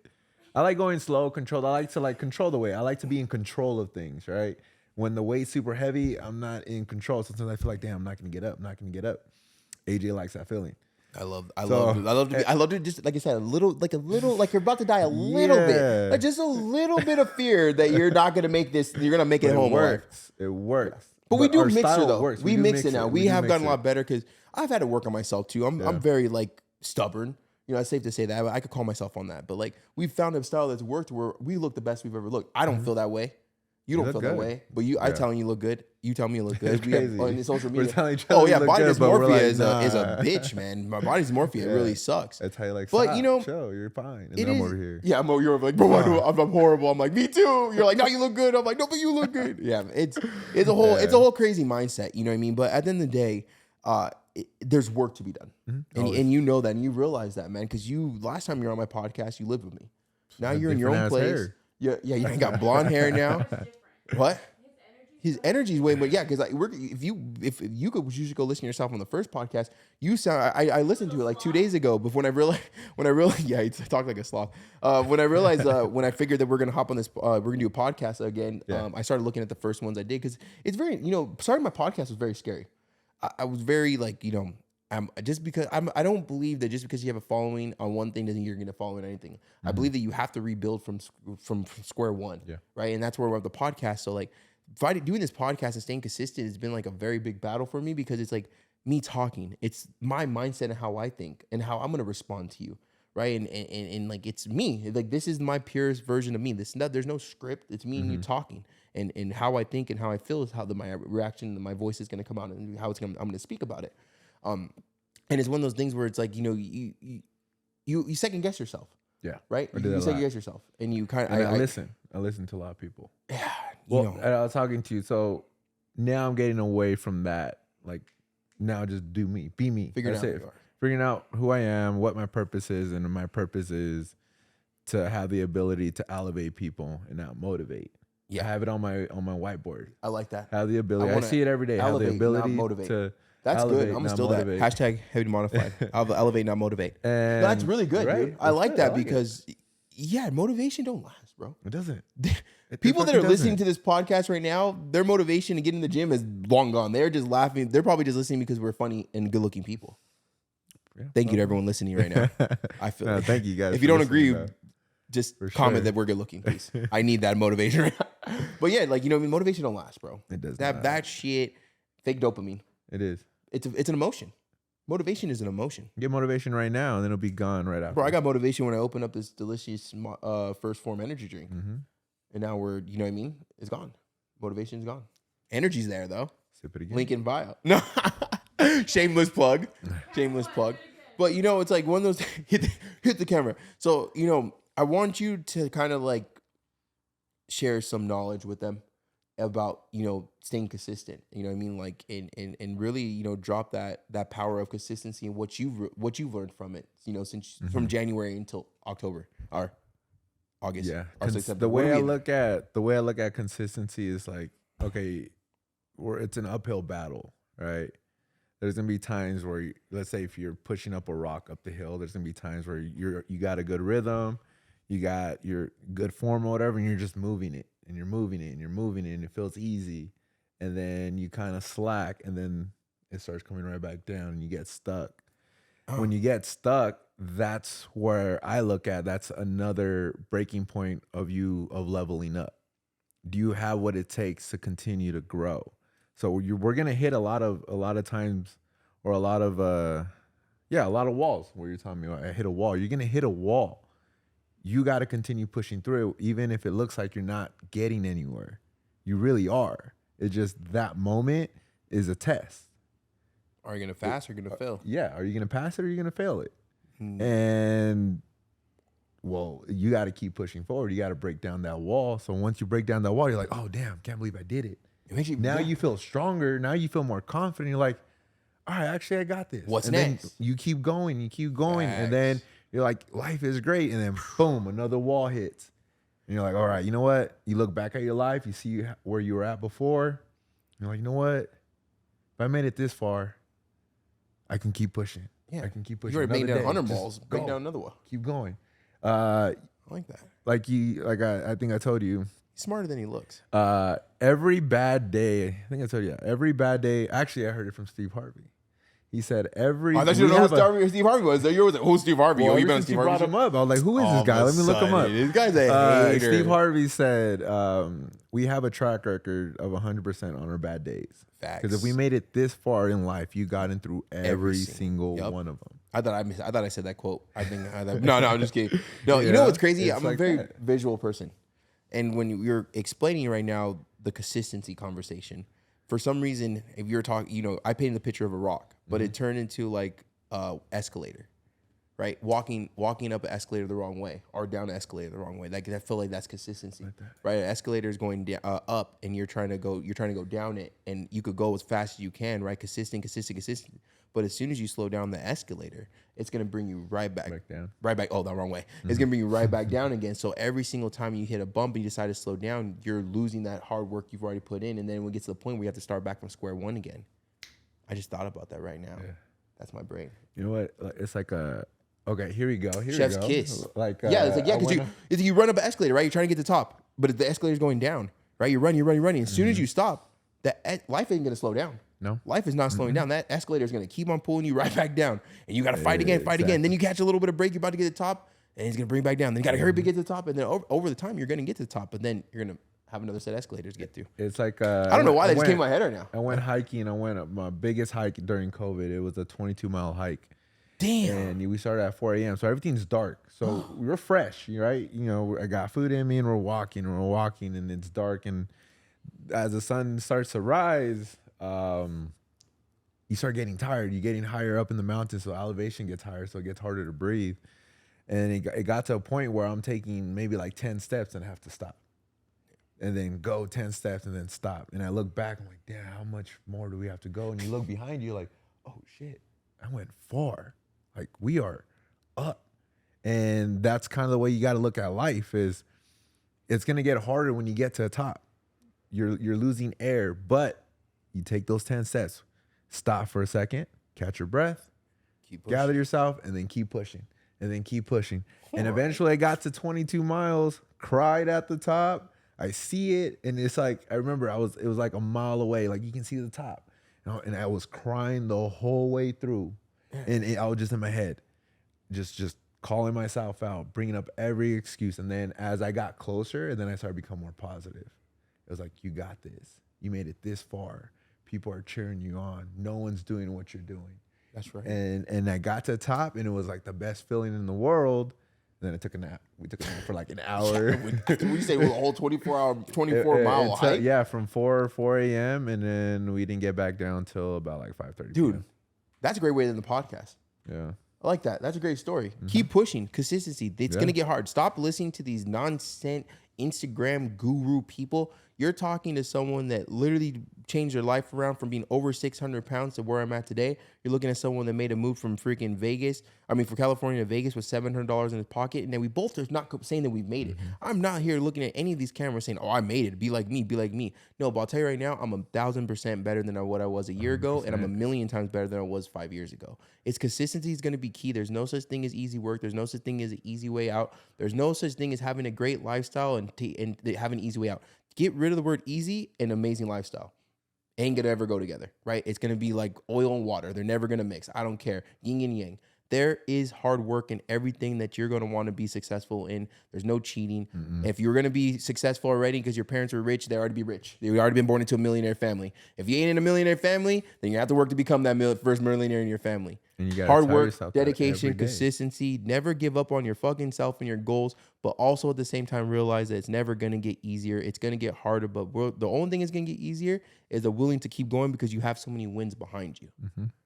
I like going slow, controlled. I like to control the weight. I like to be in control of things, right? When the weight's super heavy, I'm not in control. Sometimes I feel like, damn, I'm not gonna get up. AJ likes that feeling. I love to just like I said, a little like you're about to die a little bit, like just a little bit of fear that you're not gonna make this. You're gonna make it home. It works. But we do mix it though. Works. We mix it now. We have gotten a lot better because I've had to work on myself too. I'm very stubborn. It's safe to say that. I could call myself on that. But we've found a style that's worked where we look the best we've ever looked. I don't feel that way. You don't feel that way. But I telling you look good. You tell me you look good. We have on social media. We're telling each other body good, dysmorphia is a bitch, man. My body dysmorphia really sucks. That's how you but chill, you're fine. And then I'm over here. Yeah, you're like, bro, I'm horrible. I'm like, me too. You're like, no, you look good. I'm like, no, but you look good. Yeah, it's a whole crazy mindset. You know what I mean? But at the end of the day, there's work to be done. Mm-hmm. And you know that, and you realize that, man, because last time you were on my podcast, you lived with me. Now you're in your own place. Hair. Yeah, you got blonde hair now. What? His energy is way more. Yeah, because if you should go listen to yourself on the first podcast. You sound. I listened to it like 2 days ago. But when I realized, yeah, he talked like a sloth. When I realized, when I figured that we're gonna hop on this, we're gonna do a podcast again. Yeah. I started looking at the first ones I did because it's very, starting my podcast was very scary. I was very I don't believe that just because you have a following on one thing doesn't mean you're going to follow in anything. Mm-hmm. I believe that you have to rebuild from square one, right? And that's where we have the podcast. So doing this podcast and staying consistent has been a very big battle for me because it's me talking. It's my mindset and how I think and how I'm gonna respond to you, right? And like it's me. Like this is my purest version of me. There's no script. It's me and you talking. And how I think and how I feel is how my reaction and my voice is gonna come out and how I'm gonna speak about it. And it's one of those things where it's like, you know, you second guess yourself. Yeah. Right? I do that You a second lot. guess yourself. And you kind of And I listen. I listen to a lot of people. Yeah. Well, and I was talking to you. So now I'm getting away from that. Like now just do me. Be me. Figuring That's out it. who you are. Figuring out who I am, what my purpose is, and my purpose is to have the ability to elevate people and not motivate. Yeah. I have it on my whiteboard. I like that. Have the ability. I wanna see it every day. Have the elevate, not ability motivate. to That's elevate, good. I'm gonna not steal motivate. that. Hashtag heavy modified. I'll elevate, not motivate. And That's really good, right? dude. I That's like good. that I like it. because, yeah, motivation don't last, bro. It doesn't. People that are listening to this podcast right now, their motivation to get in the gym is long gone. They're just laughing. They're probably just listening because we're funny and good-looking people. Yeah, Thank you to everyone listening right now. I feel No, it. thank you guys. If you for don't agree, listening, though. just For comment sure. that we're good-looking, please. I need that motivation right now. But yeah, like, you know, motivation don't last, bro. It does That not. that shit, fake dopamine. It is. It's an emotion. Motivation is an emotion. Get motivation right now, and then it'll be gone right after. Bro, I got motivation when I opened up this delicious First Form energy drink. Mm-hmm. And now you know what I mean? It's gone. Motivation's gone. Energy's there, though. Sip it again. Link in bio. No. Shameless plug. Shameless plug. But, you know, it's like one of those, hit the camera. So, you know, I want you to kind of like share some knowledge with them about, you know, staying consistent. You know what I mean? Like, and really, you know, drop that power of consistency and what you've learned from it, you know, since from January until October or August. Yeah. Or September. The What way are I we- look at consistency is like, okay, it's an uphill battle, right? There's gonna be times where, let's say, if you're pushing up a rock up the hill, there's gonna be times where you got a good rhythm, you got your good form or whatever, and you're just moving it, and you're moving it, and you're moving it, and it feels easy, and then you kind of slack, and then it starts coming right back down, and you get stuck. When you get stuck, that's where I look at. That's another breaking point of leveling up. Do you have what it takes to continue to grow? So we're gonna hit a lot of times, or a lot of walls where you're telling me, I hit a wall. You're gonna hit a wall. You got to continue pushing through, even if it looks like you're not getting anywhere. You really are. It's just that moment is a test. Are you going to pass or going to fail? Yeah, are you gonna pass it or are you gonna fail it? And well, you got to keep pushing forward. You got to break down that wall. So once you break down that wall, you're like, oh damn, can't believe I did it. It makes you, Now yeah. you feel stronger. Now you feel more confident. You're like, all right, actually, I got this. What's and next? Then you keep going, and then you're like, life is great. And then boom, another wall hits. And you're like, all right, you know what? You look back at your life, you see where you were at before. You're like, you know what? If I made it this far, I can keep pushing. Yeah. I can keep pushing. You already made Another down day. 100 Just balls. Break go. down another one. Keep going. I like that. I think I told you, He's smarter than he looks. every bad day, I think I told you, every bad day, actually, I heard it from Steve Harvey. He said every. I thought you we don't know have who Steve Harvey was. You were like, who's Steve Harvey? Well, Yo, you ever been on since Steve you Harvey? brought him up, I was like, who is All this guy? of Let a me look him up. sudden, This guy's a hater. Steve Harvey said, we have a track record of 100% on our bad days. Facts. Because if we made it this far in life, you gotten through every single- single Yup. one of them. I thought I said that quote. No, I'm just kidding. No, you know what's crazy? It's I'm a like very that. visual person. And when you're explaining right now the consistency conversation, for some reason, if you're talking, I painted the picture of a rock, but it turned into like escalator, right? Walking up an escalator the wrong way or down an escalator the wrong way. Like I feel like that's consistency, right? An escalator is going up, and you're trying to go down it, and you could go as fast as you can, right? Consistent. But as soon as you slow down the escalator, it's gonna bring you right back down. right back. Oh, the wrong way. It's gonna bring you right back down again. So every single time you hit a bump and you decide to slow down, you're losing that hard work you've already put in, and then when it gets to the point where you have to start back from square one again. I just thought about that right now. Yeah. That's my brain. You know what? Like, it's like okay, here we go. Chef's kiss. Like, Yeah, it's like because you run up an escalator, right? You're trying to get to the top, but the escalator's going down, right? You're running. As soon as you stop, life ain't gonna slow down. No. Life is not slowing down. That escalator is gonna keep on pulling you right back down, and you gotta fight again. Then you catch a little bit of break. You're about to get to the top, and he's gonna bring you back down. Then you gotta hurry up and get to the top, and then over the time you're gonna get to the top, but then you're gonna have another set of escalators to get through. It's like I don't know why that just came in my head right now. I went hiking. I went up my biggest hike during COVID. It was a 22-mile hike. Damn. And we started at 4 a.m. So everything's dark. So we were fresh, right? You know, I got food in me and we're walking and it's dark. And as the sun starts to rise, you start getting tired. You're getting higher up in the mountains, so elevation gets higher, so it gets harder to breathe. And it got to a point where I'm taking maybe like 10 steps and I have to stop. And then go 10 steps and then stop. And I look back, I'm like, damn, how much more do we have to go? And you look behind you like, oh shit, I went far. Like, we are up. And that's kind of the way you got to look at life is it's going to get harder when you get to the top. You're losing air, but you take those 10 steps, stop for a second, catch your breath, gather yourself, and then keep pushing. And then keep pushing. And eventually I got to 22 miles, cried at the top. I see it. And it's like, I remember it was like a mile away. Like you can see the top. And I was crying the whole way through. And I was just in my head, just calling myself out, bringing up every excuse. And then as I got closer, and then I started to become more positive. It was like, you got this. You made it this far. People are cheering you on. No one's doing what you're doing. That's right. And I got to the top, and it was like the best feeling in the world. And then I took a nap. We took a nap for like an hour. What you say? It was a whole 24-mile hike? Yeah, from 4 a.m. And then we didn't get back down till about like 5:30. Dude, that's a great way to end the podcast. Yeah. I like that. That's a great story. Keep pushing. Consistency. It's going to get hard. Stop listening to these nonsense Instagram guru people. You're talking to someone that literally changed their life around from being over 600 pounds to where I'm at today. You're looking at someone that made a move from freaking from California to Vegas with $700 in his pocket. And then we both are not saying that we've made it. I'm not here looking at any of these cameras saying, oh, I made it. Be like me. Be like me. No, but I'll tell you right now, I'm 1,000% better than what I was a year ago. And I'm 1,000,000 times better than I was 5 years ago. It's consistency is going to be key. There's no such thing as easy work. There's no such thing as an easy way out. There's no such thing as having a great lifestyle and having an easy way out. Get rid of the word easy and amazing lifestyle. Ain't gonna ever go together, right? It's gonna be like oil and water. They're never gonna mix. I don't care. Yin and yang. There is hard work in everything that you're gonna want to be successful in. There's no cheating. If you're gonna be successful already because your parents were rich, they already be rich. They've already been born into a millionaire family. If you ain't in a millionaire family, then you have to work to become that first millionaire in your family. And you gotta hard tell work, yourself that dedication, every day. consistency. Never give up on your fucking self and your goals, but also at the same time realize that it's never gonna get easier. It's gonna get harder, but the only thing that's gonna get easier is the willing to keep going because you have so many wins behind you.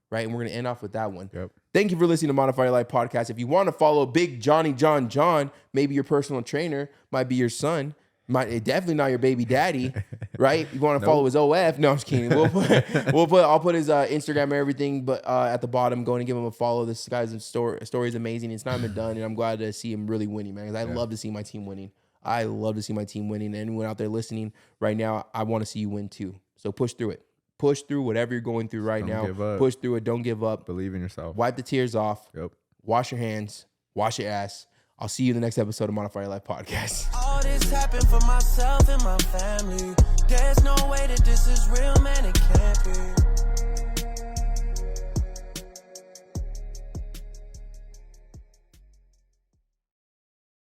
Right? And we're going to end off with that one. Yep. Thank you for listening to Modify Your Life Podcast. If you want to follow Big Johnny John, maybe your personal trainer, might be your son, definitely not your baby daddy, right? You want to follow his OF. No, I'm just kidding. I'll put his Instagram and everything, but at the bottom, go and give him a follow. This guy's story is amazing. It's not been done, and I'm glad to see him really winning, man, because I love to see my team winning. I love to see my team winning. And anyone out there listening right now, I want to see you win too. So push through it. Push through whatever you're going through right now. Push through it. Don't give up. Believe in yourself. Wipe the tears off. Yep. Wash your hands. Wash your ass. I'll see you in the next episode of Modify Your Life Podcast. All this happened for myself and my family. There's no way that this is real, man. It can't be.